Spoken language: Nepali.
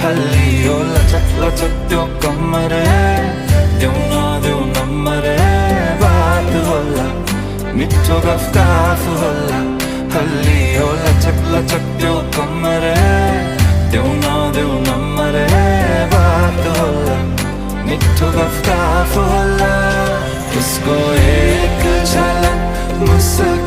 हल्ली ओ लचक लचक त्यो कमरे देऊ नम्बरे बात होला मिठो गफ होला हल्ली ओ लचक लचक त्यो कमरे देऊ नम्बरे बात होला मिठो गफ होला उसको एक झलक मुस्कान